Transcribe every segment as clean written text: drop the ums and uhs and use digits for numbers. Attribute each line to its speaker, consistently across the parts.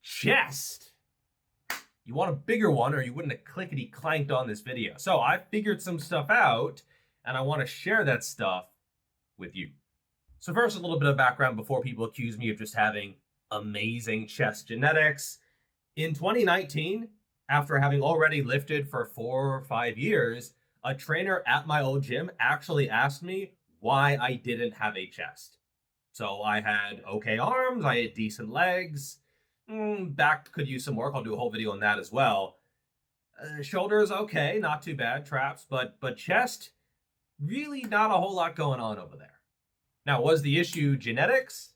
Speaker 1: chest. You want a bigger one or you wouldn't have clickety clanked on this video. So I figured some stuff out and I want to share that stuff with you. So first, a little bit of background before people accuse me of just having amazing chest genetics. In 2019, after having already lifted for 4 or 5 years, a trainer at my old gym actually asked me why I didn't have a chest. So I had okay arms, I had decent legs, back could use some work. I'll do a whole video on that as well. Shoulders, okay, not too bad, traps, but chest, really not a whole lot going on over there. Now, was the issue genetics?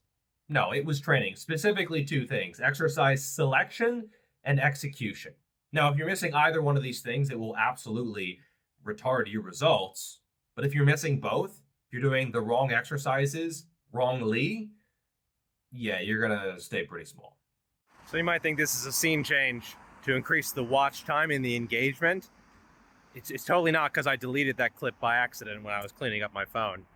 Speaker 1: No, it was training, specifically 2 things: exercise selection and execution. Now, if you're missing either one of these things, it will absolutely retard your results. But if you're missing both, if you're doing the wrong exercises wrongly, yeah, you're gonna stay pretty small. So you might think this is a scene change to increase the watch time and the engagement. It's totally not, because I deleted that clip by accident when I was cleaning up my phone.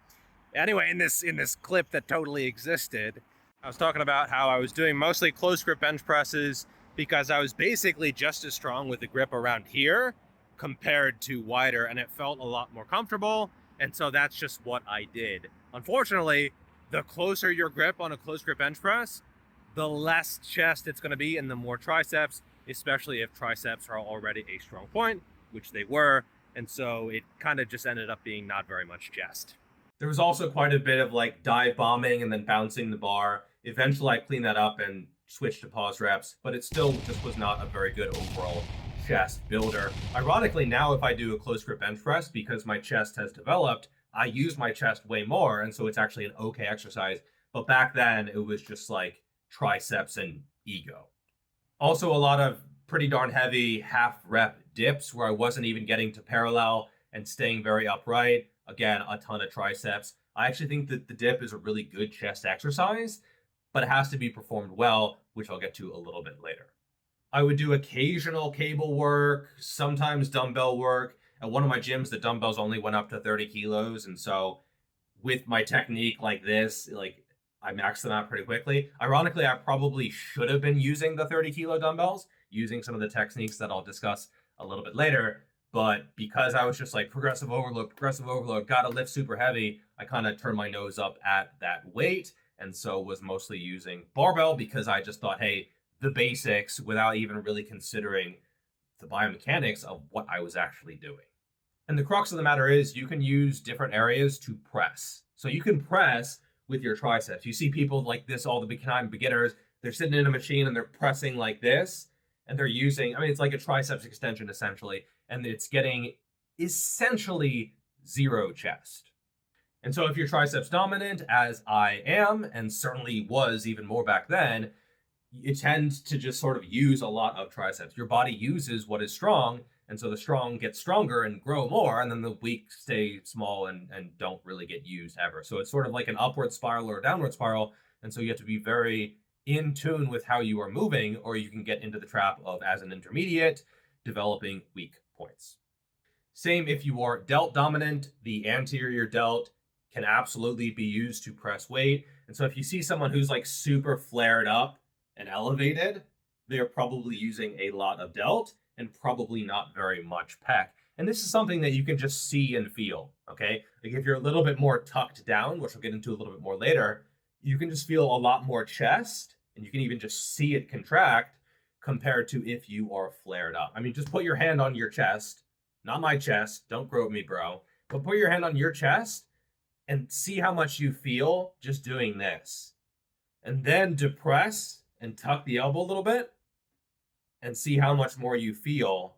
Speaker 1: Anyway, in this clip that totally existed, I was talking about how I was doing mostly close grip bench presses because I was basically just as strong with the grip around here compared to wider, and it felt a lot more comfortable. And so that's just what I did. Unfortunately, the closer your grip on a close grip bench press, the less chest it's going to be and the more triceps, especially if triceps are already a strong point, which they were. And so it kind of just ended up being not very much chest. There was also quite a bit of like dive bombing and then bouncing the bar. Eventually I cleaned that up and switched to pause reps, but it still just was not a very good overall chest builder. Ironically, now if I do a close grip bench press, because my chest has developed, I use my chest way more, and so it's actually an okay exercise. But back then it was just like triceps and ego. Also a lot of pretty darn heavy half rep dips where I wasn't even getting to parallel and staying very upright. Again, a ton of triceps. I actually think that the dip is a really good chest exercise, but it has to be performed well, which I'll get to a little bit later. I would do occasional cable work, sometimes dumbbell work. At one of my gyms, the dumbbells only went up to 30 kilos. And so with my technique like this, like I maxed them out pretty quickly. Ironically, I probably should have been using the 30 kilo dumbbells, using some of the techniques that I'll discuss a little bit later. But because I was just like progressive overload, gotta lift super heavy, I kind of turned my nose up at that weight. And so was mostly using barbell because I just thought, hey, the basics, without even really considering the biomechanics of what I was actually doing. And the crux of the matter is you can use different areas to press. So you can press with your triceps. You see people like this, all the time beginners, they're sitting in a machine and they're pressing like this, and they're using, I mean, it's like a triceps extension essentially, and it's getting essentially zero chest. And so if you're triceps dominant, as I am, and certainly was even more back then, you tend to just sort of use a lot of triceps. Your body uses what is strong, and so the strong get stronger and grow more, and then the weak stay small and don't really get used ever. So it's sort of like an upward spiral or a downward spiral, and so you have to be very in tune with how you are moving, or you can get into the trap of, as an intermediate, developing weak points. Same if you are delt dominant, the anterior delt can absolutely be used to press weight. And so if you see someone who's like super flared up and elevated, they're probably using a lot of delt and probably not very much pec. And this is something that you can just see and feel, okay? Like if you're a little bit more tucked down, which we'll get into a little bit more later, you can just feel a lot more chest, and you can even just see it contract compared to if you are flared up. I mean, just put your hand on your chest, not my chest, don't grope me, bro, but put your hand on your chest and see how much you feel just doing this. And then depress and tuck the elbow a little bit and see how much more you feel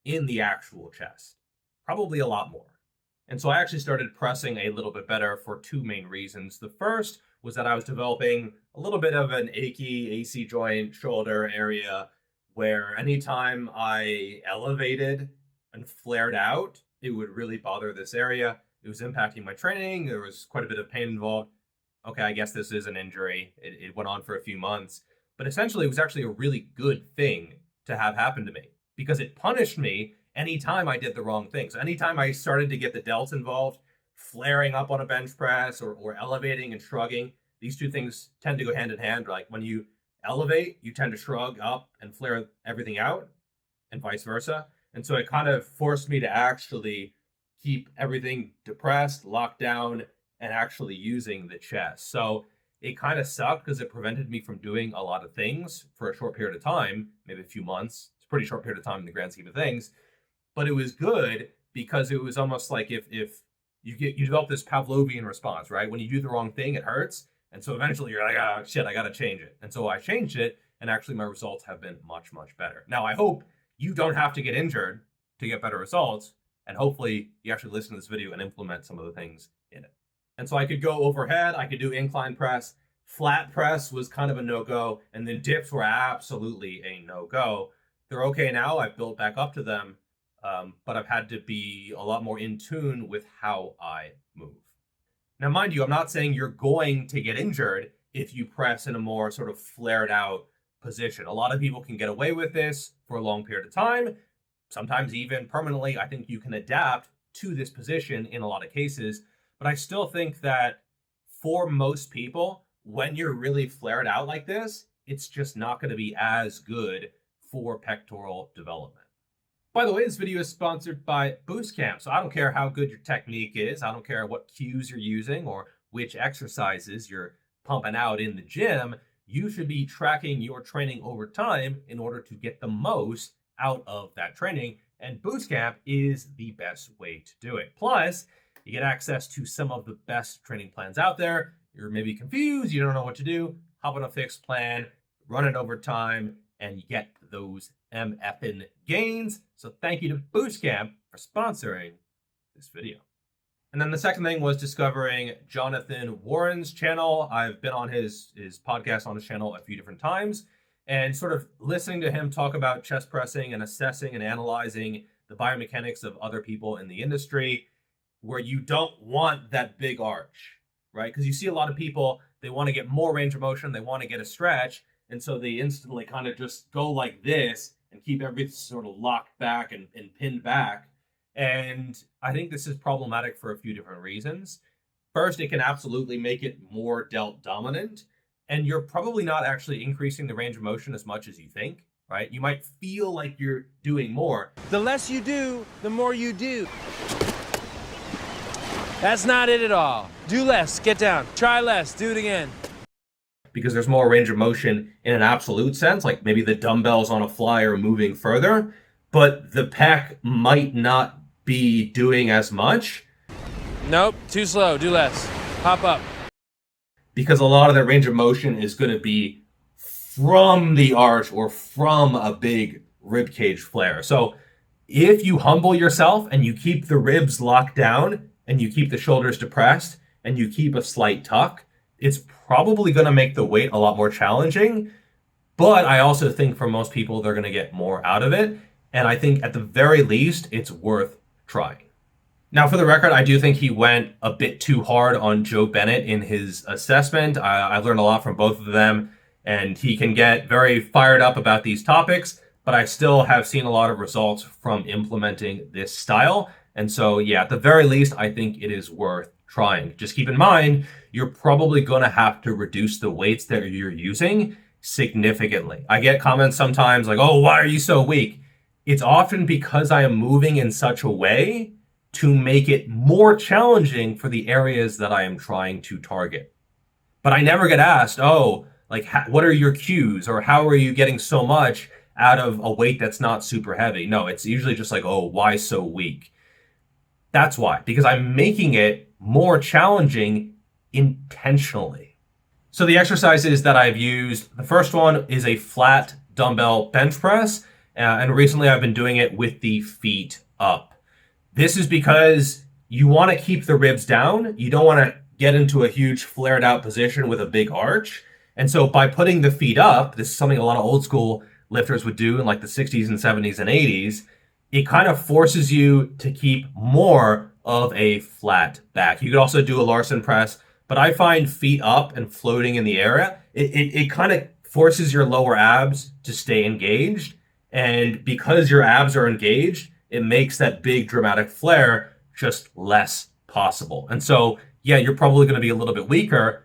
Speaker 1: in the actual chest. Probably a lot more. And so I actually started pressing a little bit better for 2 main reasons. The first was that I was developing a little bit of an achy AC joint shoulder area where anytime I elevated and flared out, it would really bother this area. It was impacting my training. There was quite a bit of pain involved. Okay, I guess this is an injury. It went on for a few months. But essentially, it was actually a really good thing to have happen to me because it punished me anytime I did the wrong thing. So anytime I started to get the delts involved, flaring up on a bench press or elevating and shrugging, these 2 things tend to go hand in hand. Like when you elevate, you tend to shrug up and flare everything out, and vice versa. And so it kind of forced me to actually keep everything depressed, locked down, and actually using the chest. So it kind of sucked because it prevented me from doing a lot of things for a short period of time, maybe a few months. It's a pretty short period of time in the grand scheme of things. But it was good because it was almost like if you develop this Pavlovian response, right? When you do the wrong thing, it hurts. And so eventually you're like, oh shit, I got to change it. And so I changed it, and actually my results have been much, much better. Now, I hope you don't have to get injured to get better results. And hopefully you actually listen to this video and implement some of the things in it. And so I could go overhead, I could do incline press, flat press was kind of a no-go, and then dips were absolutely a no-go. They're okay now, I've built back up to them, but I've had to be a lot more in tune with how I move. Now, mind you, I'm not saying you're going to get injured if you press in a more sort of flared out position. A lot of people can get away with this for a long period of time, sometimes even permanently. I think you can adapt to this position in a lot of cases, but I still think that for most people, when you're really flared out like this, it's just not going to be as good for pectoral development. By the way, this video is sponsored by Boostcamp. So I don't care how good your technique is. I don't care what cues you're using or which exercises you're pumping out in the gym. You should be tracking your training over time in order to get the most out of that training. And Boostcamp is the best way to do it. Plus, you get access to some of the best training plans out there. You're maybe confused, you don't know what to do. Hop on a fixed plan, run it over time, and you get those MFN gains. So thank you to Boostcamp for sponsoring this video. And then the second thing was discovering Jonathan Warren's channel. I've been on his podcast on his channel a few different times, and sort of listening to him talk about chest pressing and assessing and analyzing the biomechanics of other people in the industry, where you don't want that big arch, right? Because you see a lot of people, they want to get more range of motion, they want to get a stretch, and so they instantly kind of just go like this and keep everything sort of locked back and pinned back. And I think this is problematic for a few different reasons. First, it can absolutely make it more delt dominant, and you're probably not actually increasing the range of motion as much as you think, right? You might feel like you're doing more.
Speaker 2: The less you do, the more you do. That's not it at all. Do less, get down. Try less, do it again.
Speaker 1: Because there's more range of motion in an absolute sense, like maybe the dumbbells on a fly are moving further, but the pec might not be doing as much.
Speaker 2: Nope, too slow, do less. Hop up.
Speaker 1: Because a lot of that range of motion is going to be from the arch or from a big rib cage flare. So if you humble yourself and you keep the ribs locked down and you keep the shoulders depressed and you keep a slight tuck, it's probably going to make the weight a lot more challenging. But I also think for most people, they're going to get more out of it. And I think at the very least, it's worth trying. Now, for the record, I do think he went a bit too hard on Joe Bennett in his assessment. I learned a lot from both of them, and he can get very fired up about these topics, but I still have seen a lot of results from implementing this style. And so, yeah, at the very least, I think it is worth trying. Just keep in mind, you're probably going to have to reduce the weights that you're using significantly. I get comments sometimes like, oh, why are you so weak? It's often because I am moving in such a way to make it more challenging for the areas that I am trying to target. But I never get asked, oh, like, what are your cues, or how are you getting so much out of a weight that's not super heavy? No, it's usually just like, oh, why so weak? That's why, because I'm making it more challenging intentionally. So the exercises that I've used, the first one is a flat dumbbell bench press, and recently I've been doing it with the feet up. This is because you want to keep the ribs down. You don't want to get into a huge flared out position with a big arch. And so by putting the feet up, this is something a lot of old school lifters would do in like the 60s and 70s and 80s. It kind of forces you to keep more of a flat back. You could also do a Larson press, but I find feet up and floating in the area, it kind of forces your lower abs to stay engaged. And because your abs are engaged, it makes that big dramatic flare just less possible. And so, yeah, you're probably going to be a little bit weaker.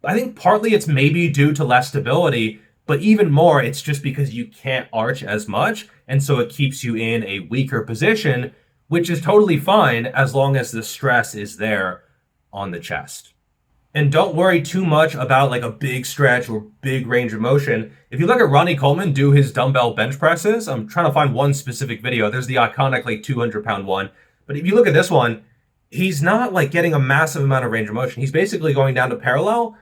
Speaker 1: I think partly it's maybe due to less stability, But even more, it's just because you can't arch as much. And so it keeps you in a weaker position, which is totally fine as long as the stress is there on the chest. And don't worry too much about like a big stretch or big range of motion. If you look at Ronnie Coleman do his dumbbell bench presses, I'm trying to find one specific video. There's the iconic like 200-pound one. But if you look at this one, he's not like getting a massive amount of range of motion. He's basically going down to parallel,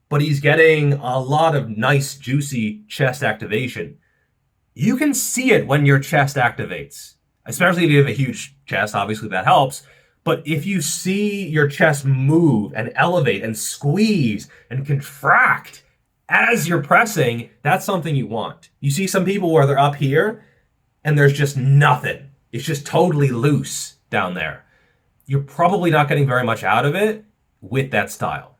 Speaker 1: but he's getting a lot of nice, juicy chest activation. You can see it when your chest activates, especially if you have a huge chest. Obviously that helps. But if you see your chest move and elevate and squeeze and contract as you're pressing, that's something you want. You see some people where they're up here and there's just nothing. It's just totally loose down there. You're probably not getting very much out of it with that style.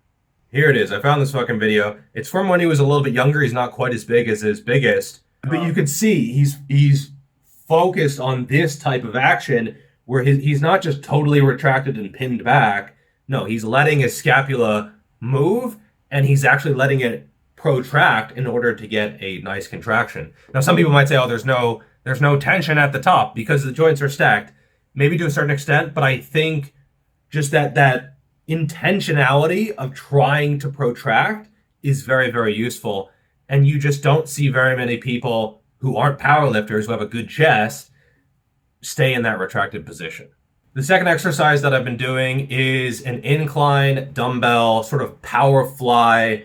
Speaker 1: Here it is. I found this fucking video. It's from when he was a little bit younger. He's not quite as big as his biggest. But you can see he's focused on this type of action where he's not just totally retracted and pinned back. No, he's letting his scapula move, and he's actually letting it protract in order to get a nice contraction. Now, some people might say, oh, there's no tension at the top because the joints are stacked. Maybe to a certain extent, but I think just that intentionality of trying to protract is very, very useful. And you just don't see very many people who aren't powerlifters who have a good chest stay in that retracted position. The second exercise that I've been doing is an incline dumbbell sort of power fly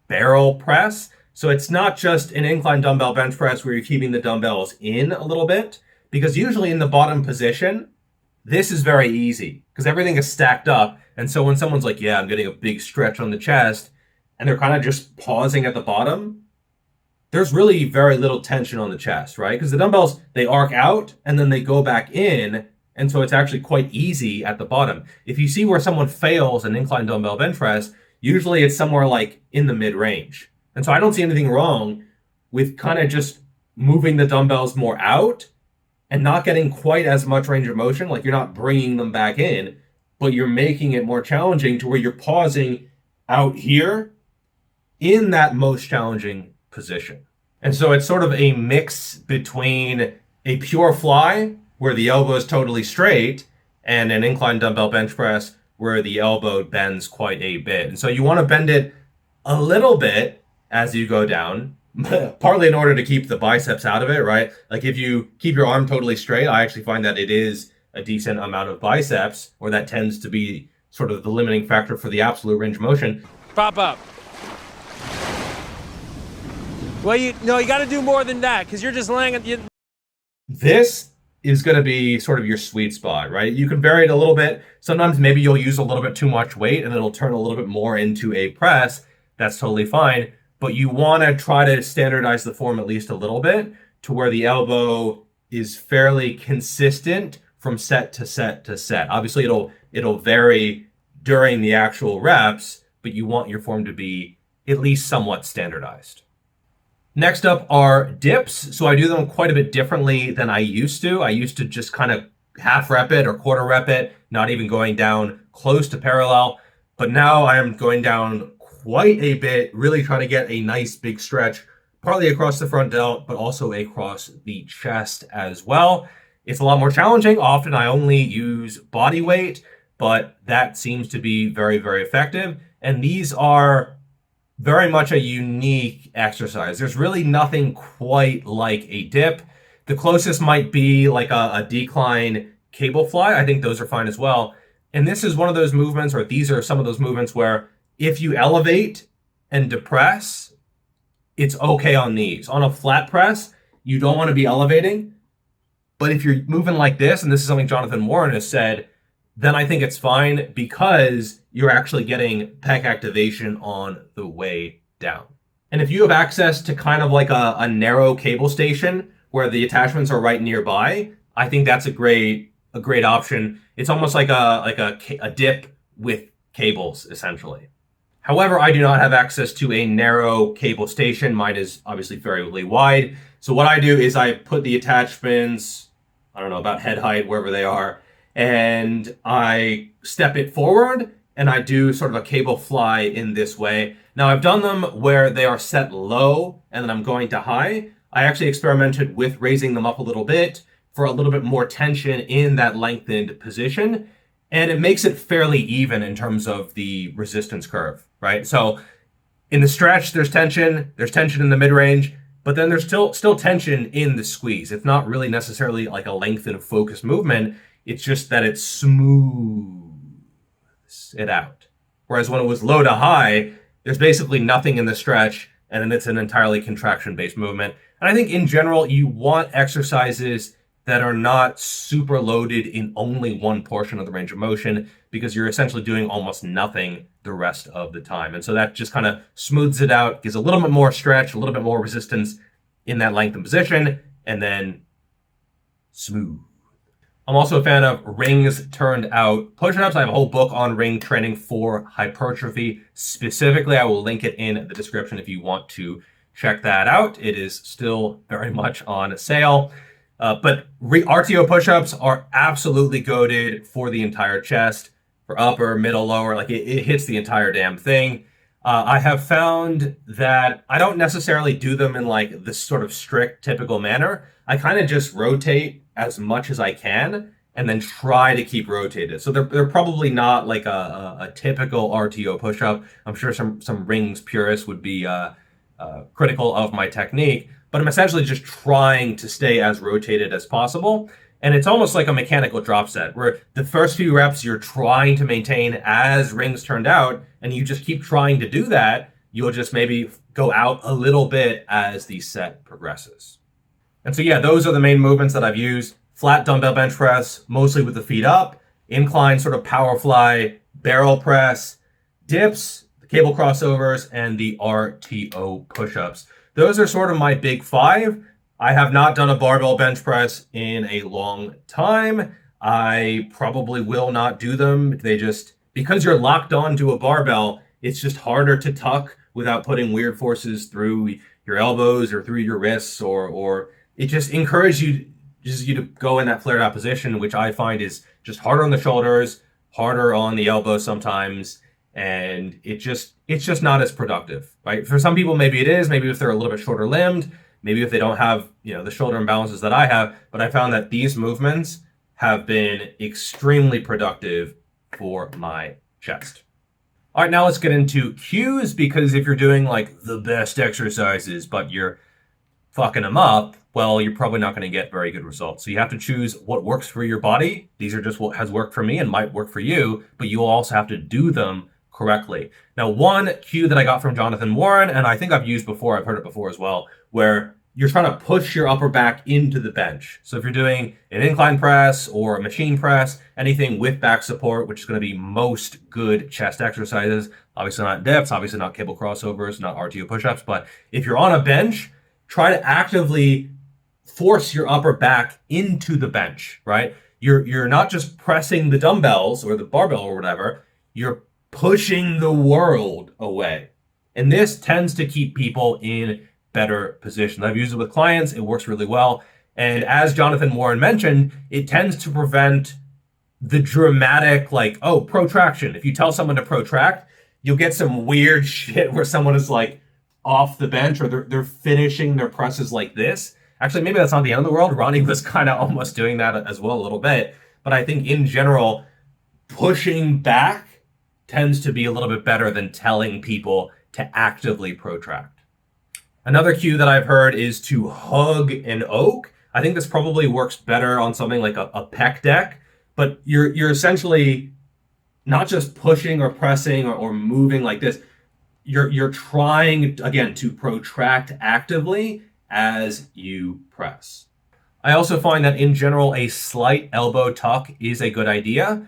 Speaker 1: barrel press. So it's not just an incline dumbbell bench press where you're keeping the dumbbells in a little bit, because usually in the bottom position, this is very easy because everything is stacked up. And so when someone's like, yeah, I'm getting a big stretch on the chest, and they're kind of just pausing at the bottom, there's really very little tension on the chest, right? Because the dumbbells, they arc out and then they go back in. And so it's actually quite easy at the bottom. If you see where someone fails an incline dumbbell bench press, usually it's somewhere like in the mid-range. And so I don't see anything wrong with kind of just moving the dumbbells more out and not getting quite as much range of motion. Like you're not bringing them back in, but you're making it more challenging to where you're pausing out here in that most challenging position. And so it's sort of a mix between a pure fly where the elbow is totally straight and an incline dumbbell bench press where the elbow bends quite a bit. And so you want to bend it a little bit as you go down, partly in order to keep the biceps out of it, right? Like if you keep your arm totally straight, I actually find that it is a decent amount of biceps, or that tends to be sort of the limiting factor for the absolute range of motion.
Speaker 2: Pop up. Well, you got to do more than that because you're just laying at the...
Speaker 1: This is going to be sort of your sweet spot, right? You can vary it a little bit. Sometimes maybe you'll use a little bit too much weight and it'll turn a little bit more into a press. That's totally fine. But you want to try to standardize the form at least a little bit to where the elbow is fairly consistent from set to set to set. Obviously, it'll vary during the actual reps, but you want your form to be at least somewhat standardized. Next up are dips. So I do them quite a bit differently than I used to. I used to just kind of half rep it or quarter rep it, not even going down close to parallel. But now I am going down quite a bit, really trying to get a nice big stretch, partly across the front delt, but also across the chest as well. It's a lot more challenging. Often I only use body weight, but that seems to be very, very effective. And these are very much a unique exercise. There's really nothing quite like a dip. The closest might be like a decline cable fly. I think those are fine as well. And this is one of those movements, or these are some of those movements where if you elevate and depress, it's okay on these. On a flat press, you don't want to be elevating. But if you're moving like this, and this is something Jonathan Warren has said, then I think it's fine because you're actually getting pec activation on the way down. And if you have access to kind of like a narrow cable station where the attachments are right nearby, I think that's a great option. It's almost like a dip with cables, essentially. However, I do not have access to a narrow cable station. Mine is obviously fairly wide. So what I do is I put the attachments, I don't know, about head height, wherever they are, and I step it forward and I do sort of a cable fly in this way. Now I've done them where they are set low and then I'm going to high. I actually experimented with raising them up a little bit for a little bit more tension in that lengthened position. And it makes it fairly even in terms of the resistance curve, right? So in the stretch, there's tension in the mid-range, but then there's still tension in the squeeze. It's not really necessarily like a lengthened focused movement. It's just that it smooths it out. Whereas when it was low to high, there's basically nothing in the stretch, and then it's an entirely contraction-based movement. And I think in general, you want exercises that are not super loaded in only one portion of the range of motion, because you're essentially doing almost nothing the rest of the time. And so that just kind of smooths it out, gives a little bit more stretch, a little bit more resistance in that lengthened position, and then smooth. I'm also a fan of rings turned out push-ups. I have a whole book on ring training for hypertrophy. Specifically, I will link it in the description if you want to check that out. It is still very much on sale. But RTO push-ups are absolutely goated for the entire chest, for upper, middle, lower. Like it hits the entire damn thing. I have found that I don't necessarily do them in like this sort of strict, typical manner. I kind of just rotate as much as I can and then try to keep rotated. So they're probably not like a typical RTO push-up. I'm sure some rings purists would be critical of my technique, but I'm essentially just trying to stay as rotated as possible. And it's almost like a mechanical drop set where the first few reps you're trying to maintain as rings turned out, and you just keep trying to do that. You'll just maybe go out a little bit as the set progresses. And so yeah, those are the main movements that I've used. Flat dumbbell bench press, mostly with the feet up, incline sort of power fly, barrel press, dips, cable crossovers, and the RTO push-ups. Those are sort of my big five. I have not done a barbell bench press in a long time. I probably will not do them. Because you're locked onto a barbell, it's just harder to tuck without putting weird forces through your elbows or through your wrists, or it just encourages you to go in that flared out position, which I find is just harder on the shoulders, harder on the elbows sometimes, and it's just not as productive, right? For some people, maybe it is. Maybe if they're a little bit shorter limbed, maybe if they don't have, the shoulder imbalances that I have. But I found that these movements have been extremely productive for my chest. All right, now let's get into cues, because if you're doing like the best exercises, but you're fucking them up, well, you're probably not going to get very good results. So you have to choose what works for your body. These are just what has worked for me and might work for you, but you also have to do them correctly. Now, one cue that I got from Jonathan Warren, and I think I've used before, I've heard it before as well, where you're trying to push your upper back into the bench. So if you're doing an incline press or a machine press, anything with back support, which is going to be most good chest exercises, obviously not dips, obviously not cable crossovers, not RTO push-ups, but if you're on a bench, try to actively force your upper back into the bench, right? You're not just pressing the dumbbells or the barbell or whatever, you're pushing the world away. And this tends to keep people in better positions. I've used it with clients. It works really well. And as Jonathan Warren mentioned, it tends to prevent the dramatic, protraction. If you tell someone to protract, you'll get some weird shit where someone is like off the bench, or they're finishing their presses like this. Actually, maybe that's not the end of the world. Ronnie was kind of almost doing that as well a little bit. But I think in general, pushing back tends to be a little bit better than telling people to actively protract. Another cue that I've heard is to hug an oak. I think this probably works better on something like a pec deck, but you're essentially not just pushing or pressing or moving like this. You're trying, again, to protract actively as you press. I also find that in general, a slight elbow tuck is a good idea.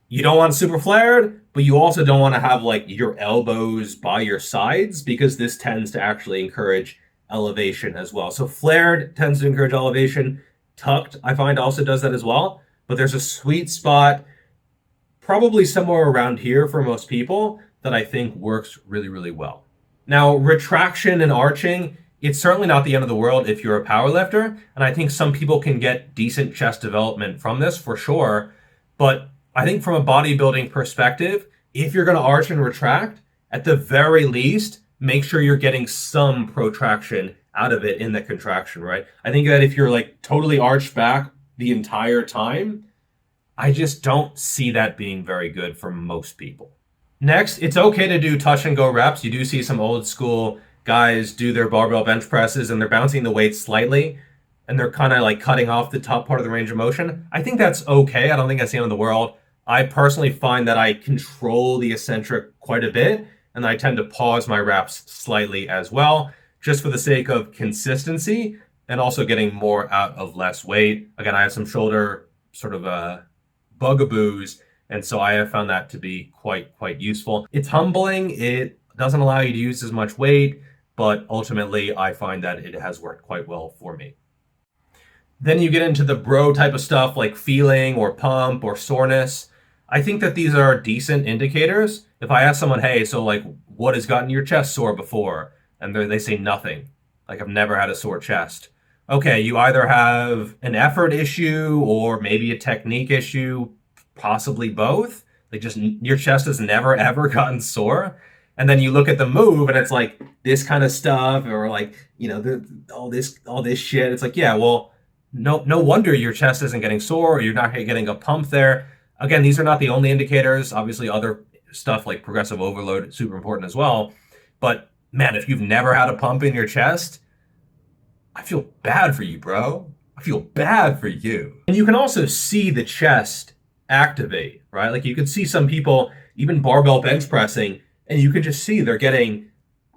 Speaker 1: You don't want super flared, but you also don't want to have like your elbows by your sides, because this tends to actually encourage elevation as well. So flared tends to encourage elevation. Tucked, I find, also does that as well. But there's a sweet spot, probably somewhere around here for most people, that I think works really, really well. Now, retraction and arching, it's certainly not the end of the world if you're a powerlifter. And I think some people can get decent chest development from this for sure. But I think from a bodybuilding perspective, if you're going to arch and retract, at the very least, make sure you're getting some protraction out of it in the contraction, right? I think that if you're like totally arched back the entire time, I just don't see that being very good for most people. Next, it's okay to do touch and go reps. You do see some old school guys do their barbell bench presses and they're bouncing the weight slightly and they're kind of like cutting off the top part of the range of motion. I think that's okay. I don't think that's the end of the world. I personally find that I control the eccentric quite a bit, and I tend to pause my reps slightly as well, just for the sake of consistency and also getting more out of less weight. Again, I have some shoulder sort of bugaboos, and so I have found that to be quite useful. It's humbling. It doesn't allow you to use as much weight, but ultimately I find that it has worked quite well for me. Then you get into the bro type of stuff like feeling or pump or soreness. I think that these are decent indicators. If I ask someone, hey, so like what has gotten your chest sore before? And they say nothing. Like I've never had a sore chest. Okay, you either have an effort issue or maybe a technique issue, possibly both. Like just your chest has never ever gotten sore. And then you look at the move and it's like this kind of stuff or like, you know, all this shit. It's like, yeah, well, no wonder your chest isn't getting sore or you're not getting a pump there. Again, these are not the only indicators. Obviously, other stuff like progressive overload is super important as well. But man, if you've never had a pump in your chest, I feel bad for you, bro. I feel bad for you. And you can also see the chest activate, right? Like you can see some people, even barbell bench pressing, and you can just see they're getting,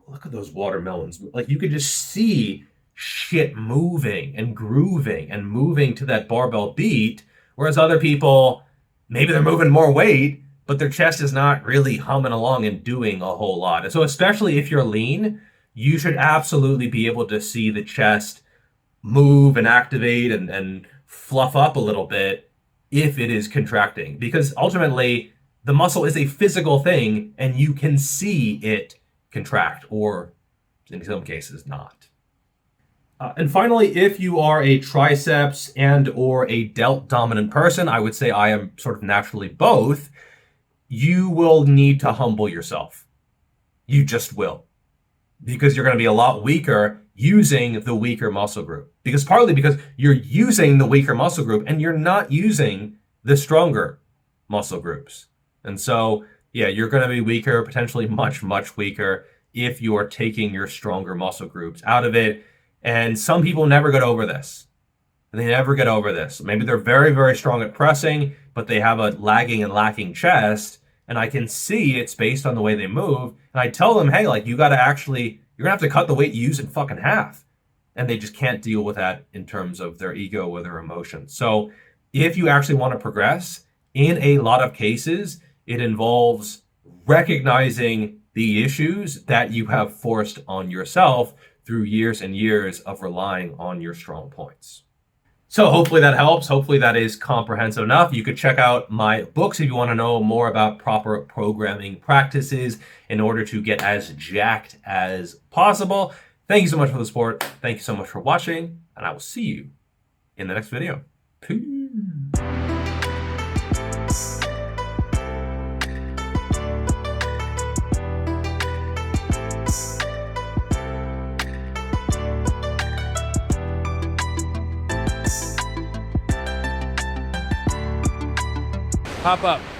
Speaker 1: look at those watermelons. Like you could just see shit moving and grooving and moving to that barbell beat. Whereas other people, maybe they're moving more weight, but their chest is not really humming along and doing a whole lot. And so especially if you're lean, you should absolutely be able to see the chest move and activate and fluff up a little bit if it is contracting. Because ultimately, the muscle is a physical thing and you can see it contract, or in some cases not. And finally, if you are a triceps and or a delt dominant person, I would say I am sort of naturally both, you will need to humble yourself. You just will. Because you're going to be a lot weaker using the weaker muscle group. Partly because you're using the weaker muscle group and you're not using the stronger muscle groups. And so, yeah, you're going to be weaker, potentially much weaker if you are taking your stronger muscle groups out of it. And some people never get over this. They never get over this. Maybe they're very strong at pressing, but they have a lagging and lacking chest. And I can see it's based on the way they move. And I tell them, hey, like you're going to have to cut the weight you use in fucking half. And they just can't deal with that in terms of their ego or their emotions. So if you actually want to progress, in a lot of cases, it involves recognizing the issues that you have forced on yourself through years and years of relying on your strong points. So hopefully that helps. Hopefully that is comprehensive enough. You could check out my books if you want to know more about proper programming practices in order to get as jacked as possible. Thank you so much for the support. Thank you so much for watching, and I will see you in the next video. Peace.
Speaker 2: Pop up.